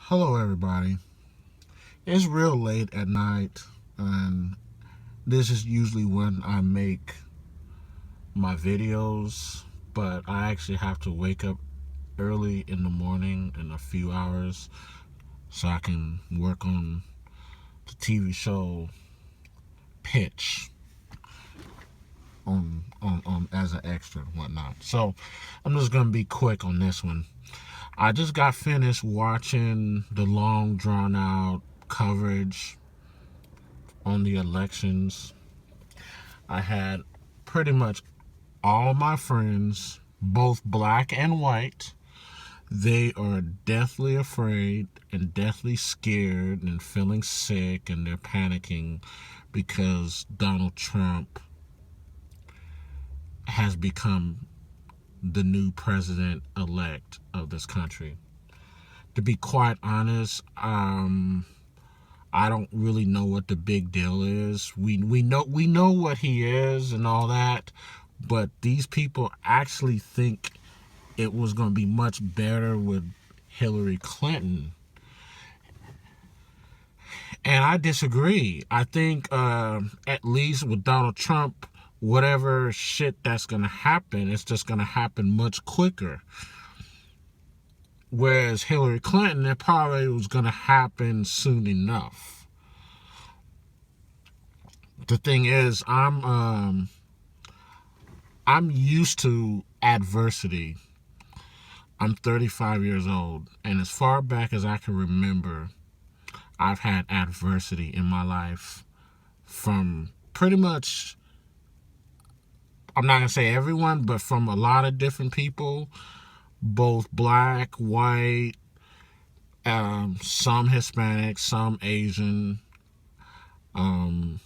Hello, everybody. It's real late at night, and this is usually when I make my videos, but I actually have to wake up early in the morning in a few hours so I can work on the TV show Pitch on as an extra and whatnot. So I'm just gonna be quick on this one. I just got finished watching the long drawn out coverage on the elections. I had pretty much all my friends, both black and white. They are deathly afraid and deathly scared and feeling sick, and they're panicking because Donald Trump has become the new president elect of this country. To be quite honest, I don't really know what the big deal is. We know what he is and all that, but these people actually think it was going to be much better with Hillary Clinton, and I disagree. I think at least with Donald Trump, whatever shit that's going to happen, it's just going to happen much quicker. Whereas Hillary Clinton, it probably was going to happen soon enough. The thing is, I'm used to adversity. I'm 35 years old, and as far back as I can remember, I've had adversity in my life from pretty much, I'm not going to say everyone, but from a lot of different people, both black, white, some Hispanic, some Asian. But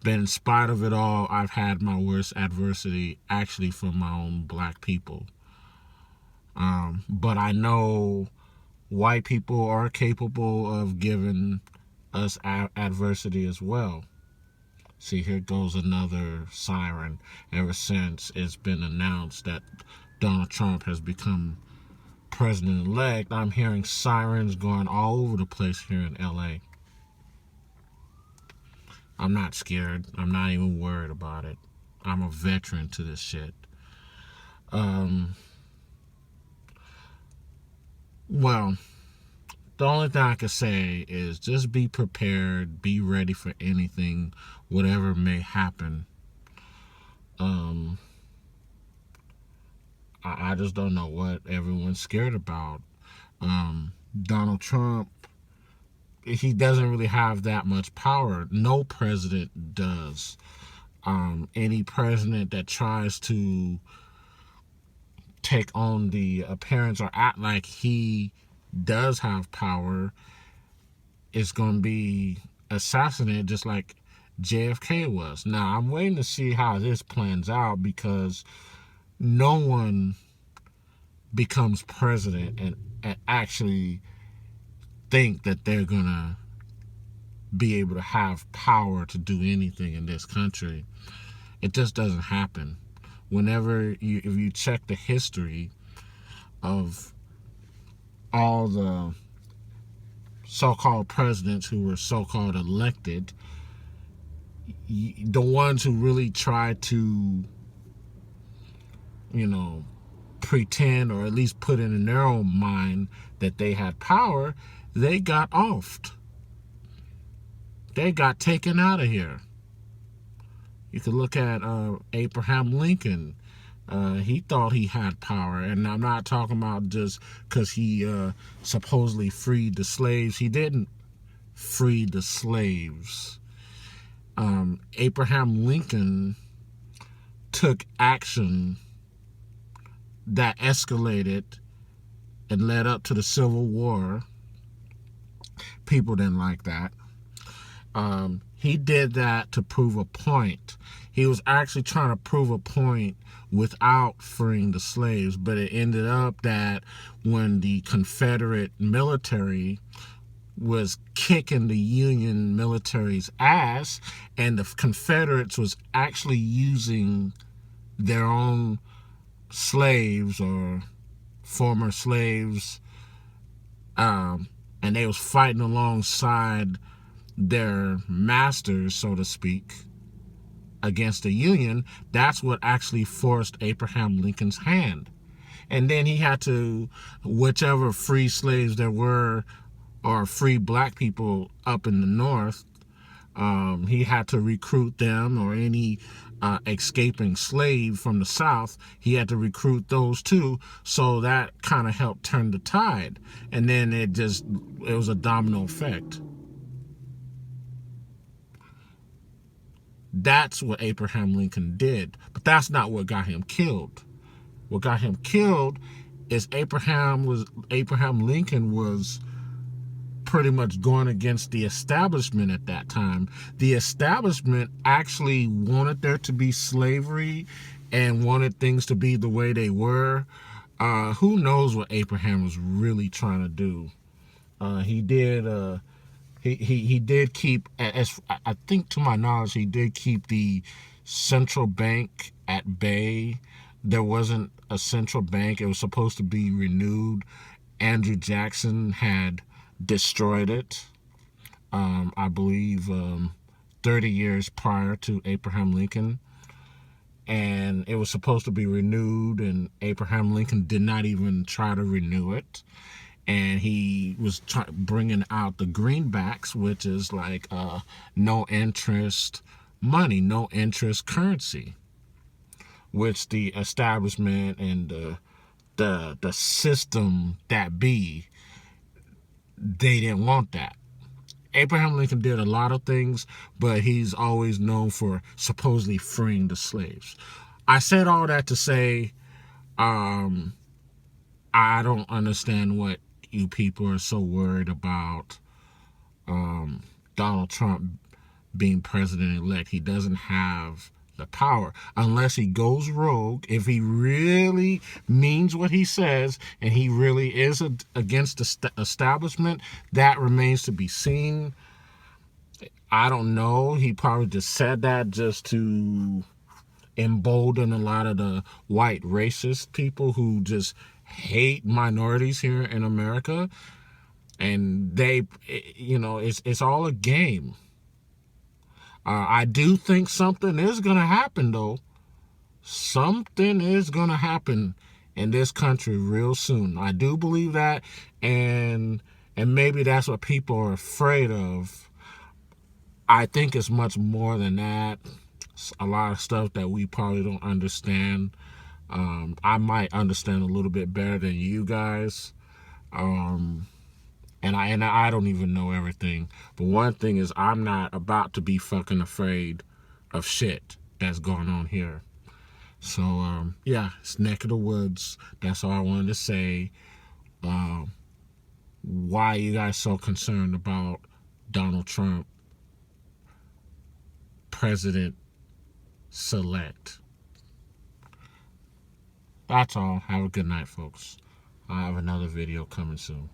in spite of it all, I've had my worst adversity actually from my own black people. But I know white people are capable of giving us adversity as well. See, here goes another siren. Ever since it's been announced that Donald Trump has become president-elect, I'm hearing sirens going all over the place here in LA. I'm not scared. I'm not even worried about it. I'm a veteran to this shit. Well, the only thing I can say is just be prepared, be ready for anything, whatever may happen. Um, I just don't know what everyone's scared about. Donald Trump, he doesn't really have that much power. No president does. Any president that tries to take on the appearance or act like he does have power is going to be assassinated just like JFK was. Now, I'm waiting to see how this plans out because no one becomes president and actually think that they're going to be able to have power to do anything in this country. It just doesn't happen. If you check the history of all the so-called presidents who were so-called elected, the ones who really tried to, you know, pretend or at least put it in their own mind that they had power, they got offed. They got taken out of here. You could look at Abraham Lincoln. He thought he had power, and I'm not talking about just because he supposedly freed the slaves. He didn't free the slaves. Abraham Lincoln took action that escalated and led up to the Civil War. People didn't like that. He did that to prove a point. He was actually trying to prove a point without freeing the slaves, but it ended up that when the Confederate military was kicking the Union military's ass, and the Confederates was actually using their own slaves or former slaves and they was fighting alongside their masters, so to speak, against the Union. That's what actually forced Abraham Lincoln's hand. And then he had to, whichever free slaves there were, or free black people up in the North, he had to recruit them, or any escaping slave from the South, he had to recruit those too. So that kind of helped turn the tide. And then it was a domino effect. That's what Abraham Lincoln did. But that's not what got him killed. What got him killed is Abraham Lincoln was pretty much going against the establishment at that time. The establishment actually wanted there to be slavery and wanted things to be the way they were. Who knows what Abraham was really trying to do? He did keep, as I think to my knowledge, he did keep the central bank at bay. There wasn't a central bank. It was supposed to be renewed. Andrew Jackson had destroyed it, I believe, 30 years prior to Abraham Lincoln. And it was supposed to be renewed, and Abraham Lincoln did not even try to renew it. And he was bringing out the greenbacks, which is like no interest money, no interest currency, which the establishment and the system that be, they didn't want that. Abraham Lincoln did a lot of things, but he's always known for supposedly freeing the slaves. I said all that to say, I don't understand what you people are so worried about Donald Trump being president-elect. He doesn't have the power unless he goes rogue. If he really means what he says and he really is against the establishment, that remains to be seen. I don't know. He probably just said that just to embolden a lot of the white racist people who just hate minorities here in America. And they, it's all a game. I do think something is going to happen, though. Something is going to happen in this country real soon. I do believe that, and maybe that's what people are afraid of. I think it's much more than that. It's a lot of stuff that we probably don't understand. I might understand a little bit better than you guys. And I don't even know everything. But one thing is, I'm not about to be fucking afraid of shit that's going on here. So, yeah, it's neck of the woods. That's all I wanted to say. Why are you guys so concerned about Donald Trump, president-select? That's all. Have a good night, folks. I'll have another video coming soon.